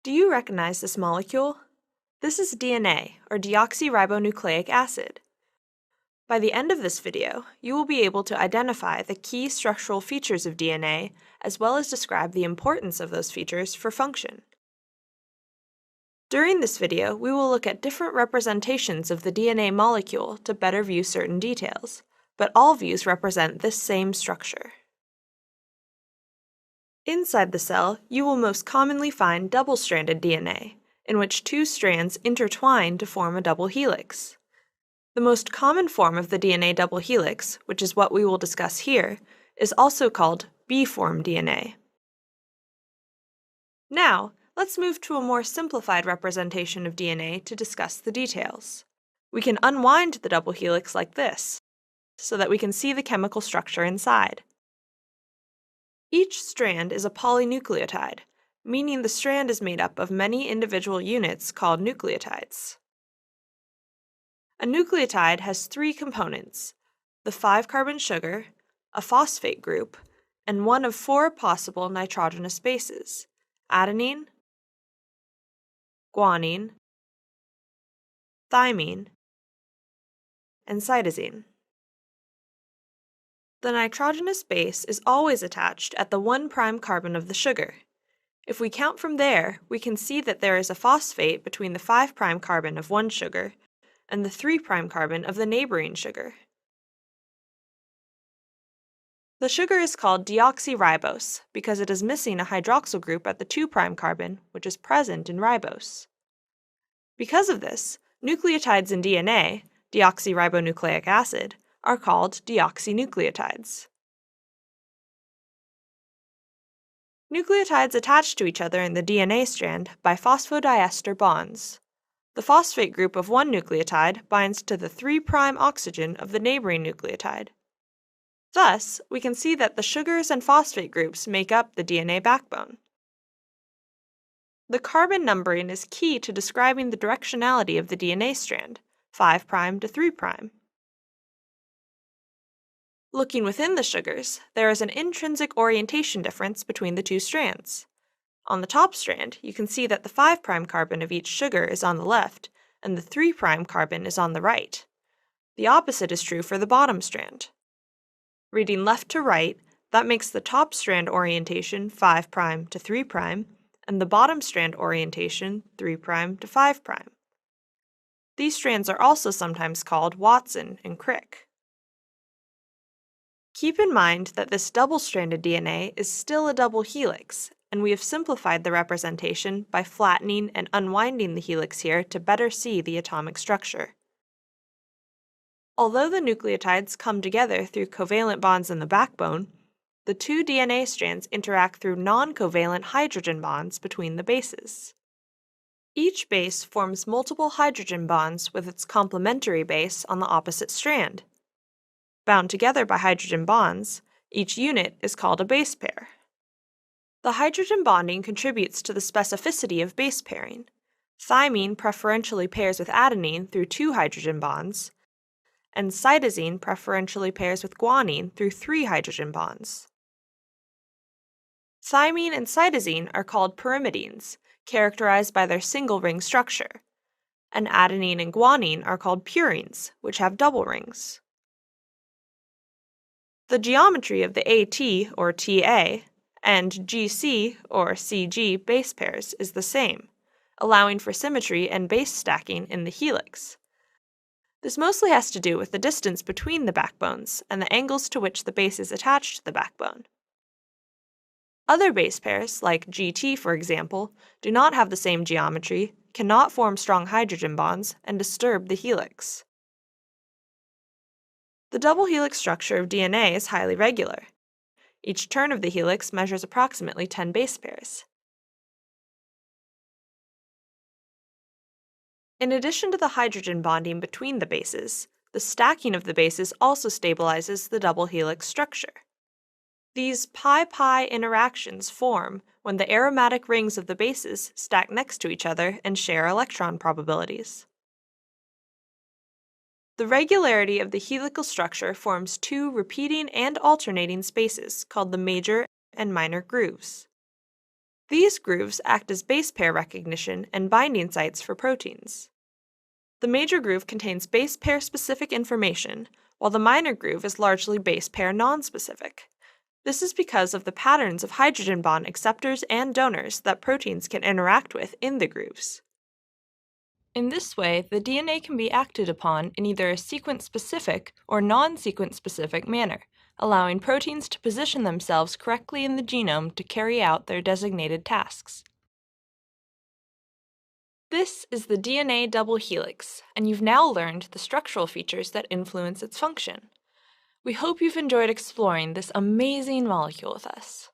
Do you recognize this molecule? This is DNA, or deoxyribonucleic acid. By the end of this video, you will be able to identify the key structural features of DNA, as well as describe the importance of those features for function. During this video, we will look at different representations of the DNA molecule to better view certain details, but all views represent this same structure. Inside the cell, you will most commonly find double-stranded DNA, in which two strands intertwine to form a double helix. The most common form of the DNA double helix, which is what we will discuss here, is also called B-form DNA. Now, let's move to a more simplified representation of DNA to discuss the details. We can unwind the double helix like this, so that we can see the chemical structure inside. Each strand is a polynucleotide, meaning the strand is made up of many individual units called nucleotides. A nucleotide has three components: the 5-carbon sugar, a phosphate group, and one of 4 possible nitrogenous bases: adenine, guanine, thymine, and cytosine. The nitrogenous base is always attached at the 1' carbon of the sugar. If we count from there, we can see that there is a phosphate between the 5' carbon of one sugar and the 3' carbon of the neighboring sugar. The sugar is called deoxyribose because it is missing a hydroxyl group at the 2' carbon, which is present in ribose. Because of this, nucleotides in DNA, deoxyribonucleic acid, are called deoxynucleotides. Nucleotides attach to each other in the DNA strand by phosphodiester bonds. The phosphate group of one nucleotide binds to the 3' oxygen of the neighboring nucleotide. Thus, we can see that the sugars and phosphate groups make up the DNA backbone. The carbon numbering is key to describing the directionality of the DNA strand, 5' to 3'. Looking within the sugars, there is an intrinsic orientation difference between the two strands. On the top strand, you can see that the 5' carbon of each sugar is on the left, and the 3' carbon is on the right. The opposite is true for the bottom strand. Reading left to right, that makes the top strand orientation 5' to 3', and the bottom strand orientation 3' to 5'. These strands are also sometimes called Watson and Crick. Keep in mind that this double-stranded DNA is still a double helix, and we have simplified the representation by flattening and unwinding the helix here to better see the atomic structure. Although the nucleotides come together through covalent bonds in the backbone, the two DNA strands interact through non-covalent hydrogen bonds between the bases. Each base forms multiple hydrogen bonds with its complementary base on the opposite strand. Bound together by hydrogen bonds, each unit is called a base pair. The hydrogen bonding contributes to the specificity of base pairing. Thymine preferentially pairs with adenine through 2 hydrogen bonds, and cytosine preferentially pairs with guanine through 3 hydrogen bonds. Thymine and cytosine are called pyrimidines, characterized by their single ring structure, and adenine and guanine are called purines, which have double rings. The geometry of the AT, or TA, and GC, or CG, base pairs is the same, allowing for symmetry and base stacking in the helix. This mostly has to do with the distance between the backbones and the angles to which the base is attached to the backbone. Other base pairs, like GT for example, do not have the same geometry, cannot form strong hydrogen bonds, and disturb the helix. The double helix structure of DNA is highly regular. Each turn of the helix measures approximately 10 base pairs. In addition to the hydrogen bonding between the bases, the stacking of the bases also stabilizes the double helix structure. These pi-pi interactions form when the aromatic rings of the bases stack next to each other and share electron probabilities. The regularity of the helical structure forms 2 repeating and alternating spaces called the major and minor grooves. These grooves act as base pair recognition and binding sites for proteins. The major groove contains base pair specific information, while the minor groove is largely base pair nonspecific. This is because of the patterns of hydrogen bond acceptors and donors that proteins can interact with in the grooves. In this way, the DNA can be acted upon in either a sequence-specific or non-sequence-specific manner, allowing proteins to position themselves correctly in the genome to carry out their designated tasks. This is the DNA double helix, and you've now learned the structural features that influence its function. We hope you've enjoyed exploring this amazing molecule with us.